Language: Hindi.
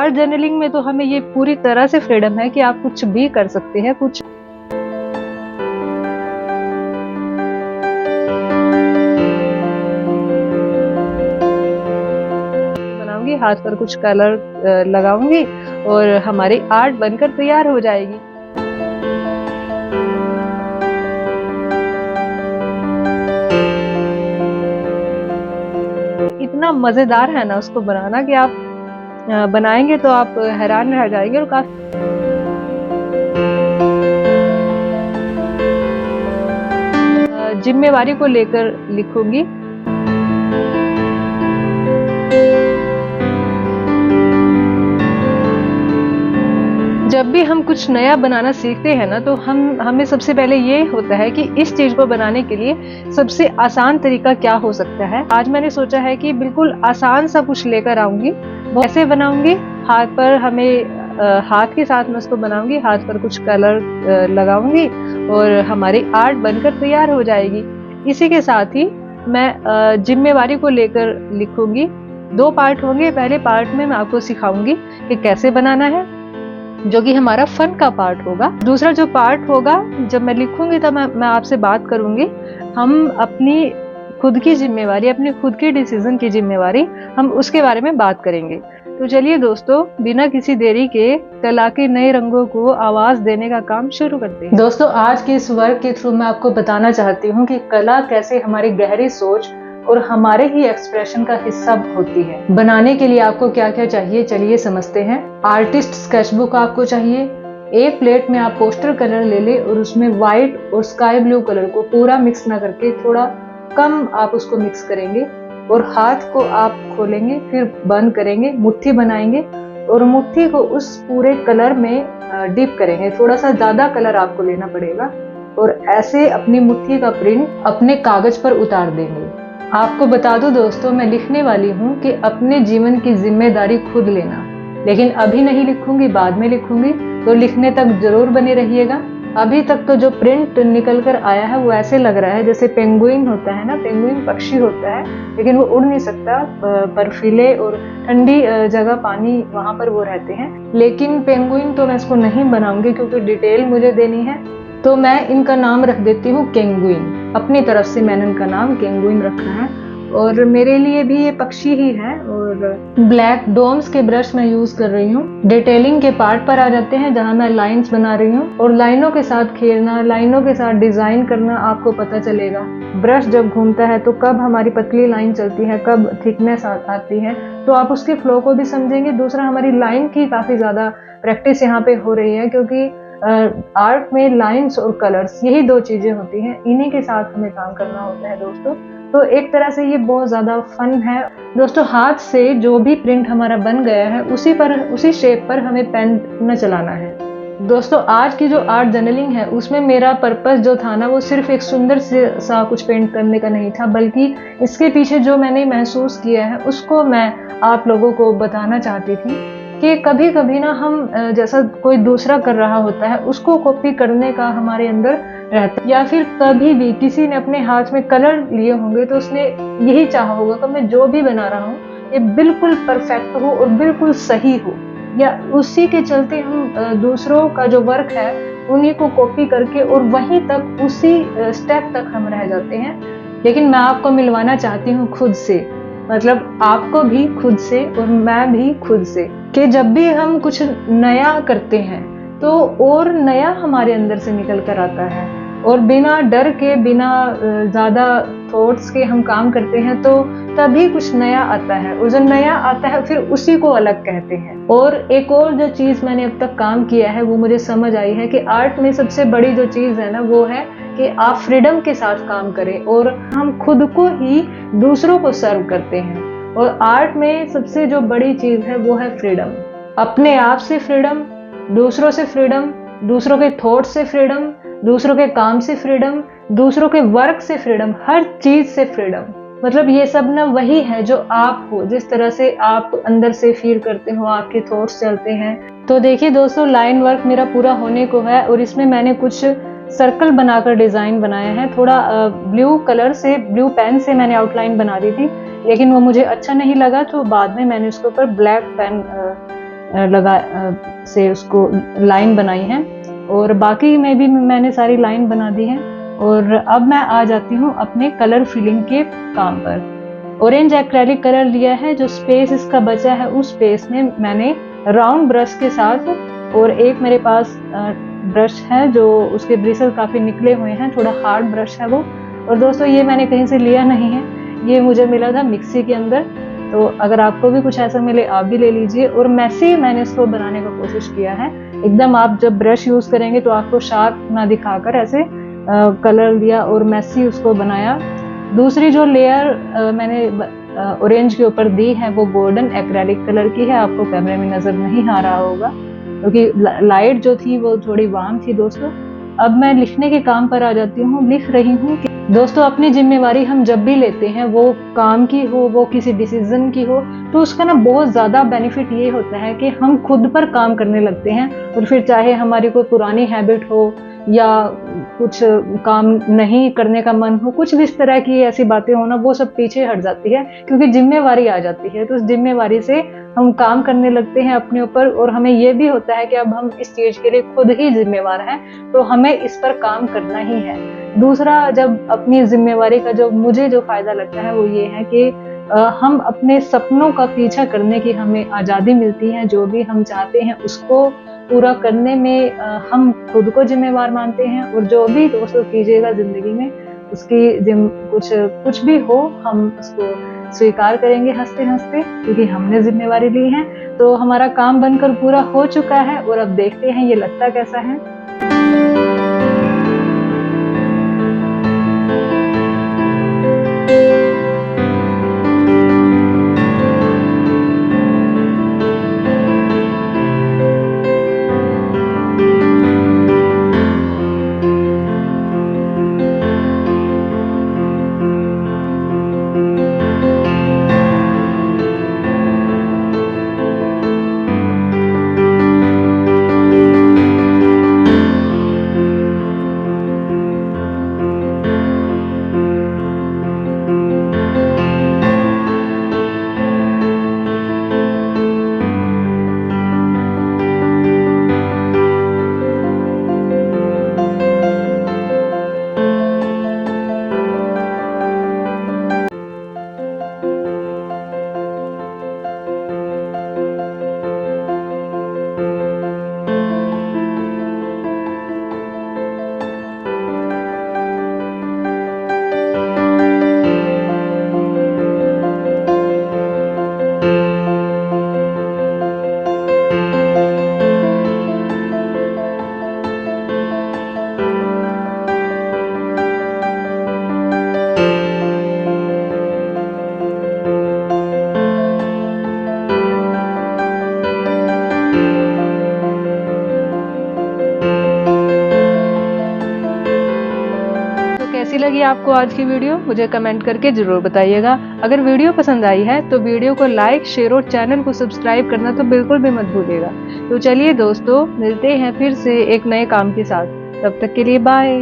आर्ट जर्नलिंग में तो हमें ये पूरी तरह से फ्रीडम है कि आप कुछ भी कर सकते हैं। कुछ बनाऊंगी, हाथ पर कुछ कलर लगाऊंगी और हमारी आर्ट बनकर तैयार हो जाएगी। इतना मजेदार है ना उसको बनाना कि आप बनाएंगे तो आप हैरान रह जाएंगे। और काफी जिम्मेवारी को लेकर लिखूंगी। जब भी हम कुछ नया बनाना सीखते हैं ना तो हमें सबसे पहले ये होता है कि इस चीज को बनाने के लिए सबसे आसान तरीका क्या हो सकता है। आज मैंने सोचा है कि बिल्कुल आसान सा कुछ लेकर आऊंगी। ऐसे बनाऊंगी, हाथ पर हाथ के साथ मैं उसको बनाऊंगी, हाथ पर कुछ कलर लगाऊंगी और हमारी आर्ट बनकर तैयार हो जाएगी। इसी के साथ ही मैं जिम्मेवारी को लेकर लिखूंगी। 2 पार्ट होंगे। पहले पार्ट में मैं आपको सिखाऊंगी कि कैसे बनाना है, जो कि हमारा फन का पार्ट होगा। दूसरा जो पार्ट होगा, जब मैं लिखूंगी तब मैं आपसे बात करूंगी। हम अपनी खुद की जिम्मेवारी, अपनी खुद की डिसीजन की जिम्मेवारी, हम उसके बारे में बात करेंगे। तो चलिए दोस्तों, बिना किसी देरी के कला के नए रंगों को आवाज देने का काम शुरू करते हैं। दोस्तों, आज के इस वर्क के थ्रू मैं आपको बताना चाहती हूँ कि कला कैसे हमारी गहरी सोच और हमारे ही एक्सप्रेशन का हिस्सा होती है। बनाने के लिए आपको क्या क्या चाहिए, चलिए समझते हैं। आर्टिस्ट स्केचबुक आपको चाहिए। एक प्लेट में आप पोस्टर कलर ले ले और उसमें व्हाइट और स्काई ब्लू कलर को पूरा मिक्स ना करके थोड़ा कम आप उसको मिक्स करेंगे और हाथ को आप खोलेंगे, फिर बंद करेंगे, मुट्ठी बनाएंगे और मुट्ठी को उस पूरे कलर में डिप करेंगे। थोड़ा सा ज्यादा कलर आपको लेना पड़ेगा और ऐसे अपनी मुट्ठी का प्रिंट अपने कागज पर उतार देंगे। आपको बता दूं दोस्तों, मैं लिखने वाली हूँ कि अपने जीवन की जिम्मेदारी खुद लेना, लेकिन अभी नहीं लिखूंगी, बाद में लिखूंगी, तो लिखने तक जरूर बने रहिएगा। अभी तक तो जो प्रिंट निकल कर आया है वो ऐसे लग रहा है जैसे पेंगुइन होता है ना, पेंगुइन पक्षी होता है, लेकिन वो उड़ नहीं सकता। बर्फीले और ठंडी जगह पानी वहां पर वो रहते हैं। लेकिन पेंगुइन तो मैं इसको नहीं बनाऊंगी क्योंकि डिटेल मुझे देनी है, तो मैं इनका नाम रख देती हूँ केंगुइन। अपनी तरफ से मैंने इनका नाम केंगुइन रखा है और मेरे लिए भी ये पक्षी ही है। और ब्लैक डोम्स के ब्रश मैं यूज कर रही हूँ। डिटेलिंग के पार्ट पर आ जाते हैं जहाँ मैं लाइंस बना रही हूँ और लाइनों के साथ खेलना, लाइनों के साथ डिजाइन करना आपको पता चलेगा। ब्रश जब घूमता है तो कब हमारी पतली लाइन चलती है, कब थिकनेस आती है, तो आप उसके फ्लो को भी समझेंगे। दूसरा, हमारी लाइन की काफी ज्यादा प्रैक्टिस यहाँ पे हो रही है क्योंकि आर्ट में लाइंस और कलर्स, यही 2 चीजें होती हैं, इन्हीं के साथ हमें काम करना होता है दोस्तों। तो एक तरह से ये बहुत ज्यादा फन है दोस्तों। हाथ से जो भी प्रिंट हमारा बन गया है उसी शेप पर हमें पेन न चलाना है दोस्तों। आज की जो आर्ट जर्नलिंग है उसमें मेरा पर्पस जो था ना, वो सिर्फ एक सुंदर सा कुछ पेंट करने का नहीं था, बल्कि इसके पीछे जो मैंने महसूस किया है उसको मैं आप लोगों को बताना चाहती थी कि कभी कभी ना हम जैसा कोई दूसरा कर रहा होता है उसको कॉपी करने का हमारे अंदर रहता है, या फिर कभी भी किसी ने अपने हाथ में कलर लिए होंगे तो उसने यही चाहा होगा कि मैं जो भी बना रहा हूँ ये बिल्कुल परफेक्ट हो और बिल्कुल सही हो, या उसी के चलते हम दूसरों का जो वर्क है उन्हीं को कॉपी करके और वहीं तक उसी स्टेप तक हम रह जाते हैं। लेकिन मैं आपको मिलवाना चाहती हूँ खुद से, मतलब आपको भी खुद से और मैं भी खुद से, कि जब भी हम कुछ नया करते हैं तो और नया हमारे अंदर से निकल कर आता है और बिना डर के, बिना ज्यादा थॉट्स के हम काम करते हैं तो तभी कुछ नया आता है और जो नया आता है फिर उसी को अलग कहते हैं। और एक और जो चीज मैंने अब तक काम किया है वो मुझे समझ आई है कि आर्ट में सबसे बड़ी जो चीज है ना वो है कि आप फ्रीडम के साथ काम करें और हम खुद को ही दूसरों को सर्व करते हैं। और आर्ट में सबसे जो बड़ी चीज है वो है फ्रीडम। अपने आप से फ्रीडम, दूसरों से फ्रीडम, दूसरों के थॉट से फ्रीडम, दूसरों के काम से फ्रीडम, दूसरों के वर्क से फ्रीडम, हर चीज से फ्रीडम। मतलब ये सब ना वही है जो आप हो, जिस तरह से आप अंदर से फील करते हो, आपके थॉट्स चलते हैं। तो देखिए दोस्तों, लाइन वर्क मेरा पूरा होने को है और इसमें मैंने कुछ सर्कल बनाकर डिजाइन बनाया है। थोड़ा ब्लू कलर से, ब्लू पेन से मैंने आउटलाइन बना दी थी, लेकिन वो मुझे अच्छा नहीं लगा तो बाद में मैंने उसके ऊपर ब्लैक पेन से उसको लाइन बनाई है, और बाकी में भी मैंने सारी लाइन बना दी है। और अब मैं आ जाती हूँ अपने कलर फिलिंग के काम पर। ऑरेंज एक्रेलिक कलर लिया है, जो स्पेस इसका बचा है उस स्पेस में मैंने राउंड ब्रश के साथ, और एक मेरे पास ब्रश है जो उसके ब्रिसल काफ़ी निकले हुए हैं, थोड़ा हार्ड ब्रश है वो। और दोस्तों ये मैंने कहीं से लिया नहीं है, ये मुझे मिला था मिक्सी के अंदर। तो अगर आपको भी कुछ ऐसा मिले आप भी ले लीजिए। और मैसी मैंने इसको बनाने का कोशिश किया है एकदम। आप जब ब्रश यूज़ करेंगे तो आपको शार्प ना दिखाकर ऐसे कलर दिया और मैसी उसको बनाया। दूसरी जो लेयर मैंने ऑरेंज के ऊपर दी है वो गोल्डन एक्रेलिक कलर की है। आपको कैमरे में नजर नहीं आ रहा होगा क्योंकि लाइट जो थी वो थोड़ी वार्म थी दोस्तों। अब मैं लिखने के काम पर आ जाती हूँ। लिख रही हूँ कि दोस्तों अपनी जिम्मेवारी हम जब भी लेते हैं, वो काम की हो, वो किसी डिसीजन की हो, तो उसका ना बहुत ज़्यादा बेनिफिट ये होता है कि हम खुद पर काम करने लगते हैं। और फिर चाहे हमारी कोई पुरानी हैबिट हो या कुछ काम नहीं करने का मन हो, कुछ भी इस तरह की ऐसी बातें हो ना, वो सब पीछे हट जाती है क्योंकि जिम्मेवारी आ जाती है। तो उस जिम्मेवारी से हम काम करने लगते हैं अपने ऊपर, और हमें ये भी होता है कि अब हम इस चीज के लिए खुद ही जिम्मेवार हैं, तो हमें इस पर काम करना ही है। दूसरा, जब अपनी जिम्मेवारी का जो मुझे जो फायदा लगता है वो ये है कि हम अपने सपनों का पीछा करने की हमें आज़ादी मिलती है। जो भी हम चाहते हैं उसको पूरा करने में हम खुद को जिम्मेवार मानते हैं। और जो भी दोस्तों कीजिएगा जिंदगी में, उसकी कुछ भी हो, हम उसको स्वीकार करेंगे हंसते हंसते, क्योंकि हमने जिम्मेवारी ली है। तो हमारा काम बनकर पूरा हो चुका है, और अब देखते हैं ये लगता कैसा है। कैसी लगी आपको आज की वीडियो, मुझे कमेंट करके जरूर बताइएगा। अगर वीडियो पसंद आई है तो वीडियो को लाइक, शेयर और चैनल को सब्सक्राइब करना तो बिल्कुल भी मत भूलिएगा। तो चलिए दोस्तों, मिलते हैं फिर से एक नए काम के साथ। तब तक के लिए बाय।